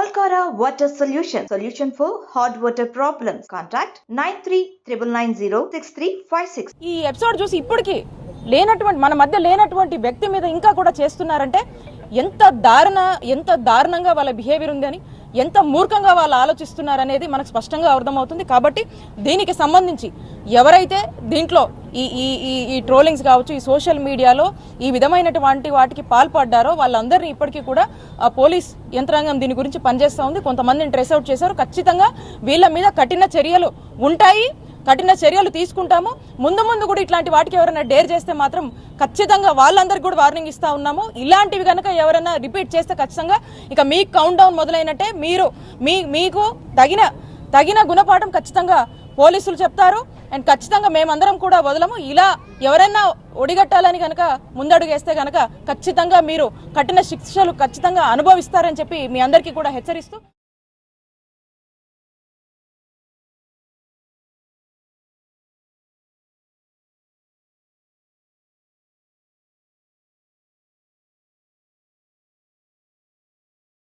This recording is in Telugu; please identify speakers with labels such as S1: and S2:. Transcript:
S1: Alcara Water Solution for hot water problems. Contact 9399906356.
S2: ఈ ఎపిసోడ్ చూసి ఇప్పటికీ లేనటువంటి మన మధ్య లేనటువంటి వ్యక్తి మీద ఇంకా కూడా చేస్తున్నారంటే ఎంత దారుణంగా వాళ్ళ బిహేవియర్ ఉందని, ఎంత మూర్ఖంగా వాళ్ళు ఆలోచిస్తున్నారనేది మనకు స్పష్టంగా అర్థమవుతుంది. కాబట్టి దీనికి సంబంధించి ఎవరైతే దీంట్లో ఈ ట్రోలింగ్స్ కావచ్చు, ఈ సోషల్ మీడియాలో ఈ విధమైనటువంటి వాటికి పాల్పడ్డారో వాళ్ళందరినీ ఇప్పటికీ కూడా పోలీస్ యంత్రాంగం దీని గురించి పనిచేస్తూ ఉంది. కొంతమందిని ట్రేస్ అవుట్ చేశారు. ఖచ్చితంగా వీళ్ళ మీద కఠిన చర్యలు ఉంటాయి, కఠిన చర్యలు తీసుకుంటాము. ముందు కూడా ఇట్లాంటి వాటికి ఎవరైనా డేర్ చేస్తే మాత్రం ఖచ్చితంగా వాళ్ళందరికీ కూడా వార్నింగ్ ఇస్తా ఉన్నాము. ఇలాంటివి కనుక ఎవరైనా రిపీట్ చేస్తే ఖచ్చితంగా ఇక మీ కౌంట్ డౌన్ మొదలైనట్టే. మీకు తగిన గుణపాఠం ఖచ్చితంగా పోలీసులు చెప్తారు. అండ్ ఖచ్చితంగా మేమందరం కూడా వదలము. ఇలా ఎవరైనా ఒడిగట్టాలని కనుక ముందడుగేస్తే కనుక ఖచ్చితంగా మీరు కఠిన శిక్షలు ఖచ్చితంగా అనుభవిస్తారని చెప్పి మీ అందరికీ కూడా హెచ్చరిస్తూ